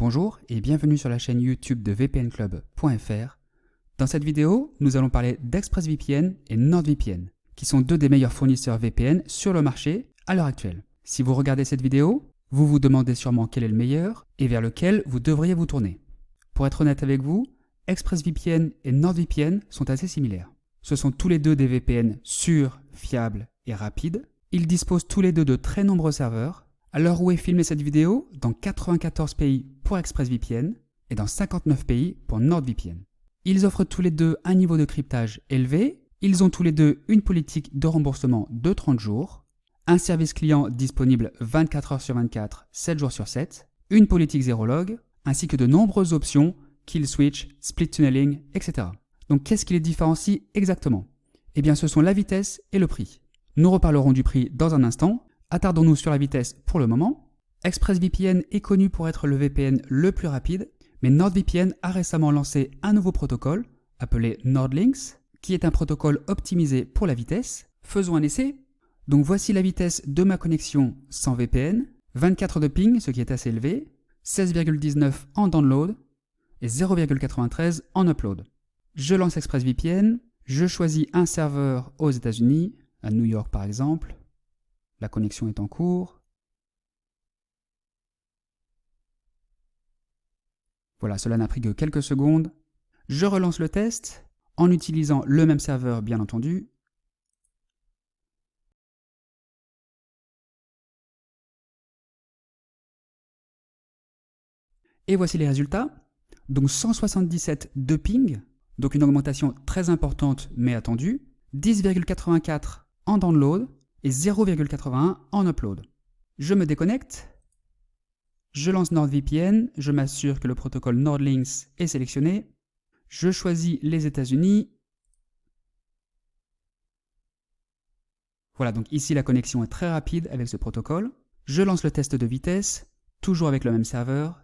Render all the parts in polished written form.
Bonjour et bienvenue sur la chaîne YouTube de vpnclub.fr. Dans cette vidéo, nous allons parler d'ExpressVPN et NordVPN, qui sont deux des meilleurs fournisseurs VPN sur le marché à l'heure actuelle. Si vous regardez cette vidéo, vous vous demandez sûrement quel est le meilleur et vers lequel vous devriez vous tourner. Pour être honnête avec vous, ExpressVPN et NordVPN sont assez similaires. Ce sont tous les deux des VPN sûrs, fiables et rapides. Ils disposent tous les deux de très nombreux serveurs. À l'heure où est filmée cette vidéo, dans 94 pays pour ExpressVPN et dans 59 pays pour NordVPN. Ils offrent tous les deux un niveau de cryptage élevé, ils ont tous les deux une politique de remboursement de 30 jours, un service client disponible 24 heures sur 24, 7 jours sur 7, une politique zéro log, ainsi que de nombreuses options, kill switch, split tunneling, etc. Donc qu'est-ce qui les différencie exactement? Eh bien ce sont la vitesse et le prix. Nous reparlerons du prix dans un instant. Attardons-nous sur la vitesse pour le moment. ExpressVPN est connu pour être le VPN le plus rapide, mais NordVPN a récemment lancé un nouveau protocole appelé NordLynx, qui est un protocole optimisé pour la vitesse. Faisons un essai. Donc voici la vitesse de ma connexion sans VPN, 24 de ping, ce qui est assez élevé, 16,19 en download et 0,93 en upload. Je lance ExpressVPN, je choisis un serveur aux États-Unis, à New York par exemple. La connexion est en cours. Voilà, cela n'a pris que quelques secondes. Je relance le test en utilisant le même serveur, bien entendu. Et voici les résultats. Donc 177 de ping, donc une augmentation très importante mais attendue. 10,84 en download et 0,81 en upload. Je me déconnecte, je lance NordVPN, je m'assure que le protocole NordLynx est sélectionné, je choisis les États-Unis. Voilà, donc ici la connexion est très rapide avec ce protocole. Je lance le test de vitesse, toujours avec le même serveur.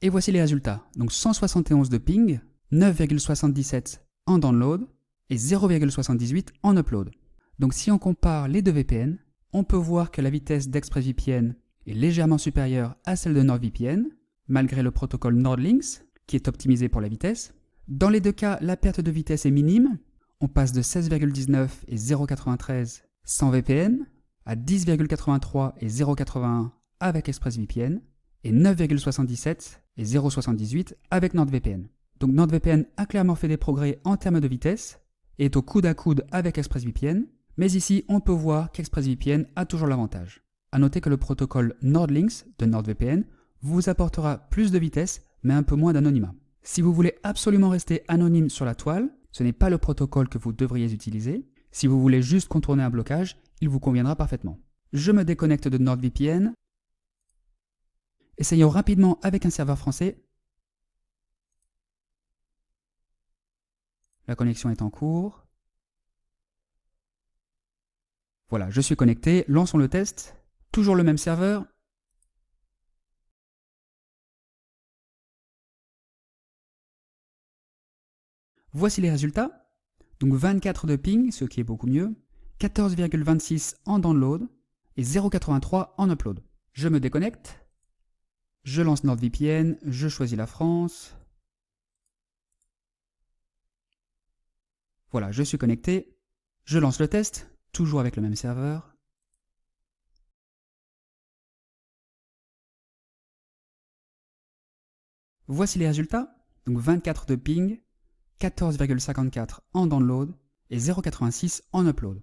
Et voici les résultats. Donc 171 de ping, 9,77 en download et 0,78 en upload. Donc si on compare les deux VPN, on peut voir que la vitesse d'ExpressVPN est légèrement supérieure à celle de NordVPN, malgré le protocole NordLynx, qui est optimisé pour la vitesse. Dans les deux cas, la perte de vitesse est minime. On passe de 16,19 et 0,93 sans VPN à 10,83 et 0,81 avec ExpressVPN et 9,77 et 0,78 avec NordVPN. Donc NordVPN a clairement fait des progrès en termes de vitesse et est au coude à coude avec ExpressVPN, mais ici on peut voir qu'ExpressVPN a toujours l'avantage. A noter que le protocole NordLynx de NordVPN vous apportera plus de vitesse mais un peu moins d'anonymat. Si vous voulez absolument rester anonyme sur la toile, ce n'est pas le protocole que vous devriez utiliser. Si vous voulez juste contourner un blocage, il vous conviendra parfaitement. Je me déconnecte de NordVPN. Essayons rapidement avec un serveur français. La connexion est en cours. Voilà, je suis connecté. Lançons le test. Toujours le même serveur. Voici les résultats. Donc 24 de ping, ce qui est beaucoup mieux. 14,26 en download et 0,83 en upload. Je me déconnecte. Je lance NordVPN, je choisis la France. Voilà, je suis connecté. Je lance le test, toujours avec le même serveur. Voici les résultats. Donc 24 de ping, 14,54 en download et 0,86 en upload.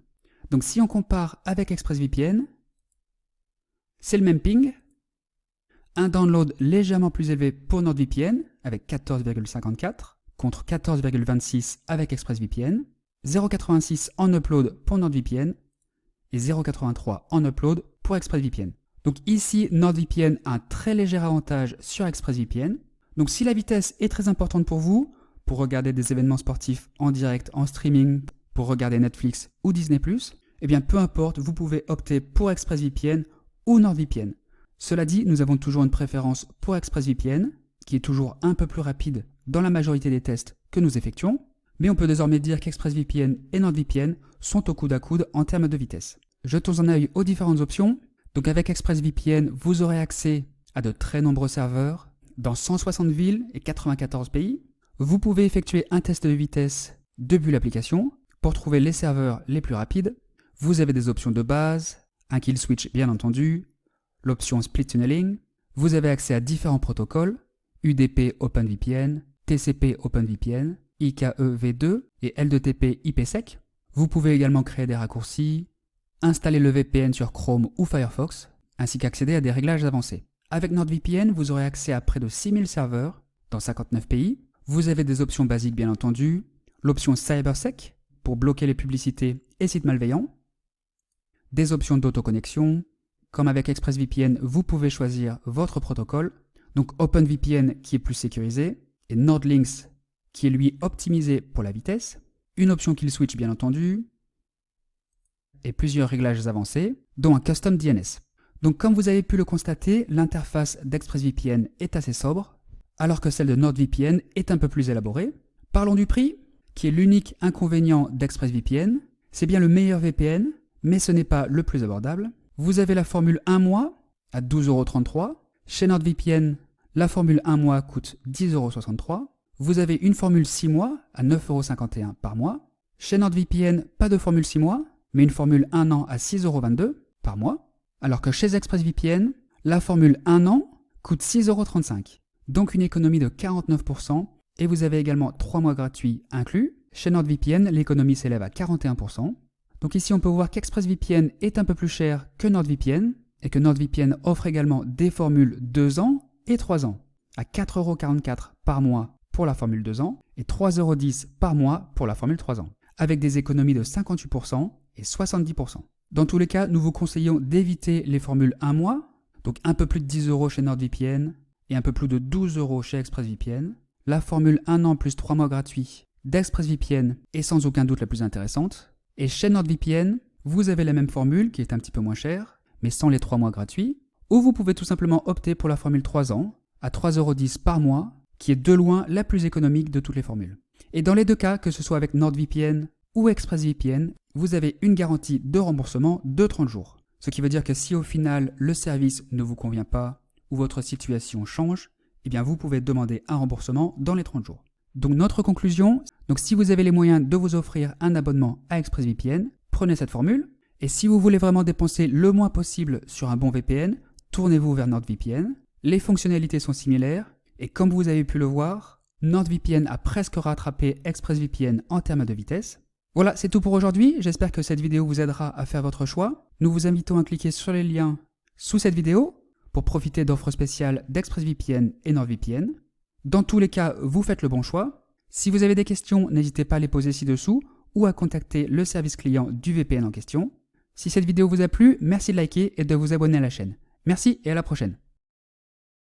Donc si on compare avec ExpressVPN, c'est le même ping. Un download légèrement plus élevé pour NordVPN avec 14,54 contre 14,26 avec ExpressVPN, 0,86 en upload pour NordVPN et 0,83 en upload pour ExpressVPN. Donc ici, NordVPN a un très léger avantage sur ExpressVPN. Donc si la vitesse est très importante pour vous, pour regarder des événements sportifs en direct, en streaming, pour regarder Netflix ou Disney+, eh bien peu importe, vous pouvez opter pour ExpressVPN ou NordVPN. Cela dit, nous avons toujours une préférence pour ExpressVPN, qui est toujours un peu plus rapide dans la majorité des tests que nous effectuons. Mais on peut désormais dire qu'ExpressVPN et NordVPN sont au coude à coude en termes de vitesse. Jetons un œil aux différentes options. Donc avec ExpressVPN, vous aurez accès à de très nombreux serveurs dans 160 villes et 94 pays. Vous pouvez effectuer un test de vitesse depuis l'application pour trouver les serveurs les plus rapides. Vous avez des options de base, un kill switch bien entendu, l'option split tunneling. Vous avez accès à différents protocoles, UDP OpenVPN, TCP OpenVPN, IKEv2 et L2TP IPsec. Vous pouvez également créer des raccourcis, installer le VPN sur Chrome ou Firefox, ainsi qu'accéder à des réglages avancés. Avec NordVPN, vous aurez accès à près de 6000 serveurs dans 59 pays. Vous avez des options basiques bien entendu, l'option CyberSec pour bloquer les publicités et sites malveillants, des options d'autoconnexion. Comme avec ExpressVPN, vous pouvez choisir votre protocole, donc OpenVPN qui est plus sécurisé, et NordLynx qui est lui optimisé pour la vitesse, une option kill switch bien entendu, et plusieurs réglages avancés, dont un custom DNS. Donc comme vous avez pu le constater, l'interface d'ExpressVPN est assez sobre, alors que celle de NordVPN est un peu plus élaborée. Parlons du prix, qui est l'unique inconvénient d'ExpressVPN. C'est bien le meilleur VPN, mais ce n'est pas le plus abordable. Vous avez la formule 1 mois à 12,33 €. Chez NordVPN, la formule 1 mois coûte 10,63 €. Vous avez une formule 6 mois à 9,51 € par mois. Chez NordVPN, pas de formule 6 mois, mais une formule 1 an à 6,22 € par mois. Alors que chez ExpressVPN, la formule 1 an coûte 6,35 €. Donc une économie de 49%, et vous avez également 3 mois gratuits inclus. Chez NordVPN, l'économie s'élève à 41%. Donc ici, on peut voir qu'ExpressVPN est un peu plus cher que NordVPN, et que NordVPN offre également des formules 2 ans et 3 ans, à 4,44 € par mois pour la formule 2 ans, et 3,10 € par mois pour la formule 3 ans, avec des économies de 58% et 70%. Dans tous les cas, nous vous conseillons d'éviter les formules 1 mois, donc un peu plus de 10 € chez NordVPN, et un peu plus de 12 € chez ExpressVPN. La formule 1 an plus 3 mois gratuits d'ExpressVPN est sans aucun doute la plus intéressante. Et chez NordVPN, vous avez la même formule qui est un petit peu moins chère, mais sans les 3 mois gratuits, ou vous pouvez tout simplement opter pour la formule 3 ans, à 3,10 € par mois, qui est de loin la plus économique de toutes les formules. Et dans les deux cas, que ce soit avec NordVPN ou ExpressVPN, vous avez une garantie de remboursement de 30 jours. Ce qui veut dire que si au final le service ne vous convient pas ou votre situation change, eh bien vous pouvez demander un remboursement dans les 30 jours. Donc notre conclusion, si vous avez les moyens de vous offrir un abonnement à ExpressVPN, prenez cette formule. Et si vous voulez vraiment dépenser le moins possible sur un bon VPN, tournez-vous vers NordVPN. Les fonctionnalités sont similaires, et comme vous avez pu le voir, NordVPN a presque rattrapé ExpressVPN en termes de vitesse. Voilà, c'est tout pour aujourd'hui. J'espère que cette vidéo vous aidera à faire votre choix. Nous vous invitons à cliquer sur les liens sous cette vidéo pour profiter d'offres spéciales d'ExpressVPN et NordVPN. Dans tous les cas, vous faites le bon choix. Si vous avez des questions, n'hésitez pas à les poser ci-dessous ou à contacter le service client du VPN en question. Si cette vidéo vous a plu, merci de liker et de vous abonner à la chaîne. Merci et à la prochaine.